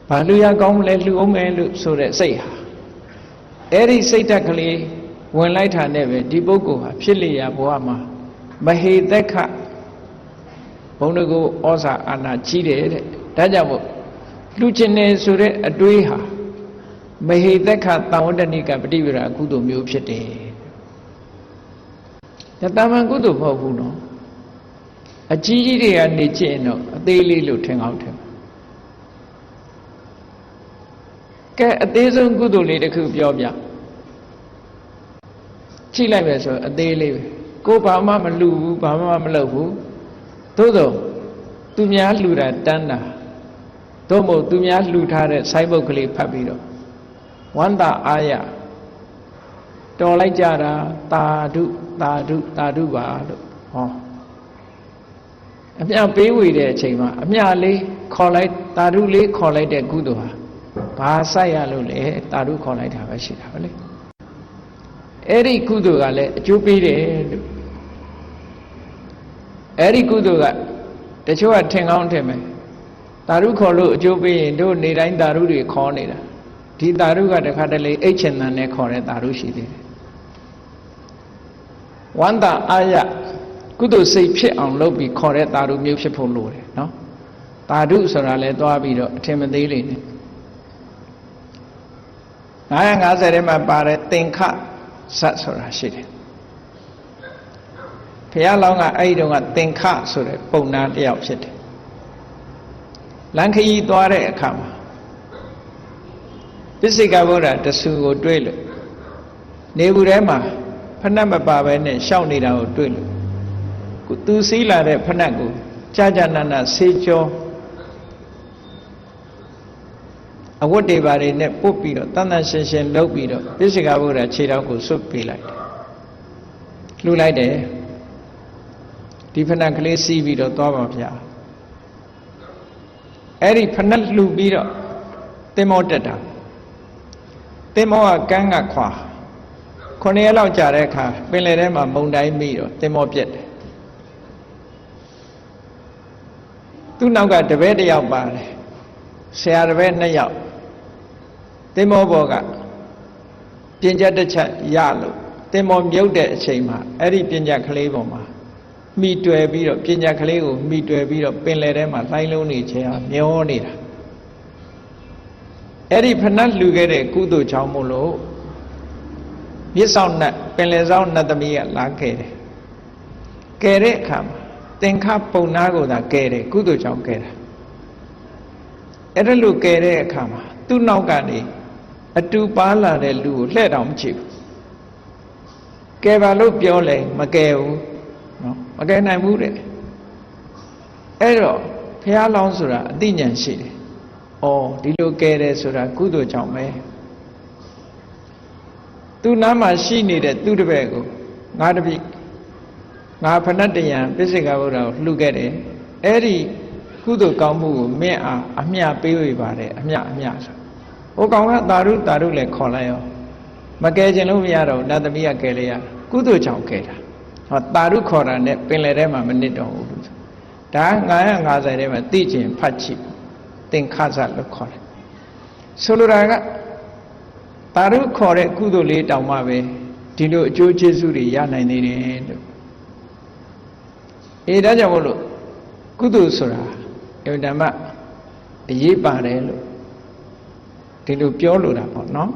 ဘာလူရကောင်းမလဲလူအောင်မယ်လို့ဆိုတဲ့စိတ်ဟာအဲ့ဒီစိတ်ဓာတ်ကလေးဝင်လိုက်တာနဲ့ပဲဒီပုဂ္ဂိုလ်ဟာဖြစ်လျာဘဝမှာမဟေသက်ခဘုံတကူဩဇာအာဏာကြီးတယ်တဲ့ဒါကြောင့်မို့လူချင်းနေဆိုတဲ့အတွေးဟာမဟေသက်ခသံဝတ္တနိကပฏิဝေဒကုသိုလ်မျိုးဖြစ်တယ်ဒါတမန်ကုသိုလ်မဟုတ်ဘူးနော်အကြီးကြီးတွေကနေကျင့်တော့အသေးလေးလို့ထင်ကောင်းထင်ကဲအသေးဆုံးကုသိုလ်လေးတစ်ခုပြောပြကြည့်လိုက်မယ်ဆိုအသေးလေးပဲကိုဘာမှမလှူဘူးဘာမှမလုပ်ဘူးသို့သောသူများလှူတာတန်းတာသို့မဟုတ်သူများလှူထားတဲ့စိုင်းပုတ်ကလေးဖတ်ပြီးတော့ဝန္တာအာရတော်လိုက်ကြတာသာဓုသာဓုသာဓုပါလို့ဟောအမြပေးဝေတဲ့အချိန်မှာအမြလေးခေါ်လိုက်သာဓုလေးခေါ်လိုက်တဲ့ကုသိုလ်ဟာဘာဆိုင်ရလို့လဲသာဓုခေါ်လိုက်တာပဲရှိတာပဲလေအဲ့ဒီကုသိုလ်ကလည်းအကျိုးပေးတယ်လို့အဲ့ဒီကုသိုလ်ကတချို့ကထင်ကောင်းထင်မယ်သာဓုခေါ်လို့အကျိုးပေးရင်တို့နေတိုင်းသာဓုတွေခေါ်နေတာဒီသာဓုကတခါတလေအိတ်ချင်တန်နဲ့ခေါ်တဲ့သာဓုရှိသေးတယ်ဝန္တာအာရကုသိုလ်စိတ်ဖြစ်အောင်လုပ်ပြီးခေါ်တဲ့သာဓုမျိုးဖြစ်ဖို့လိုတယ်နော်သာဓုဆိုတာလဲသွားပြီးတော့အထင်မသေးလေးနဲ့950ထဲမှာပါတဲ့သင်္ခဇတ်ဆိုတာရှိတယ်ဘုရားလောင်းကအဲ့ဒီတော့ကသင်္ခဆိုတဲ့ပုံနာတစ်ယောက်ဖြစ်တယ်လမ်းခရီးသွားတဲ့အခါမှာပိစိကဗုဒ္ဓတဆူကိုတွေ့လို့နေဘူးထဲမှာဖဏတ်မပါဘဲနဲ့ရှောက်နေတာကိုတွေ့လို့သူစီးလာတဲ့ဖဏတ်ကိုကြာကြာနာနာဆေးကြောအဝတ်တွေပါတွေနဲ့ပုတ်ပြီးတော့တန်တန်ရှင်းရှင်းလုပ်ပြီးတော့ပိစိကဗုဒ္ဓခြေထောက်ကိုဆွတ်ပေးလိုက်တယ်လှူလိုက်တယ်ဒီဖဏတ်ကလေးစီးပြီးတော့သွားပါဗျာအဲ့ဒီဖဏတ်လှူပြီးတော့သင်္ဘောတက်တာသင်္ဘောကကမ်းကခွာ9 ရက်လောက်ကြာတဲ့အခါပင်လယ်ထဲမှာမုန်တိုင်းမိတော့သင်္ဘောပြက်တယ်သူ့နောက်ကတပည့်တစ်ယောက်ပါတယ်ဆရာတပည့်2ယောက်သင်္ဘောပေါ်ကပြင်ချက်တစ်ချက်ရလို့သင်္ဘောမြုပ်တဲ့အချိန်မှာအဲ့ဒီပြင်ချက်ကလေးပေါ်မှာမိတွယ်ပြီးတော့ပြင်ချက်ကလေးကိုမိတွယ်ပြီးတော့ပင်လယ်ထဲမှာလှိုင်းလုံးနေချင်အောင်မျောနေတာအဲ့ဒီဖဏတ်လှူခဲ့တဲ့ကုသိုလ်ကြောင့်မို့လို့မြစ်ဆောင်နဲ့ပင်လယ်ဆောင်နတ်သမီးကလာခဲ့တယ်ကယ်တဲ့အခါမှာသင်္ခပုံနာကိုသာကယ်တယ်ကုသိုလ်ကြောင့်ကယ်တာအဲ့ဒါလို့ကယ်တဲ့အခါမှာသူ့နောက်ကနေအတူပါလာတဲ့လူကိုလှဲ့တောင်မချဘူးကယ်ပါလို့ပြောလဲမကယ်ဘူးနော်မကယ်နိုင်ဘူးတဲ့အဲ့တော့ဘုရားလောင်းဆိုတာအသိဉာဏ်ရှိတယ်ဒီလိုကဲတယ်ဆိုတာကုသိုလ်ကြောင့်ပဲသူနားမှာရှိနေတဲ့သူတပည့်ကိုငါတပည့်ငါဖဏတ်တယံပိစိကဗုဒ္ဓကိုလှူခဲ့တယ်အဲ့ဒီကုသိုလ်ကောင်းမှုကိုမင်းအားအမျှပေးဝေပါတယ်အမျှဆိုဟိုကောင်ကသာဓုသာဓုလည်းခေါ်လိုက်ရောမကယ်ခြင်းလို့မရတော့နတ်သမီးကကယ်လိုက်ရကုသိုလ်ကြောင့်ကယ်တာဟောသာဓုခေါ်တာနဲ့ပင်လယ်ထဲမှာမနစ်တော့ဘူးဒါ950ထဲမှာသိကျင်ဖတ်ကြည့်သင်္ခဇလို့ခေါ်တယ်ဆိုလိုတာကသာဓုခေါ်တဲ့ကုသိုလ်လေးတောင်မှပဲဒီလိုအကျိုးကျေးဇူးတွေရနိုင်သေးတယ်လို့ဒါကြောင့်မို့လို့ကုသိုလ်ဆိုတာအမှန်တမ်းအရေးပါတယ်လို့ဒီလိုပြောလိုတာပေါ့နော်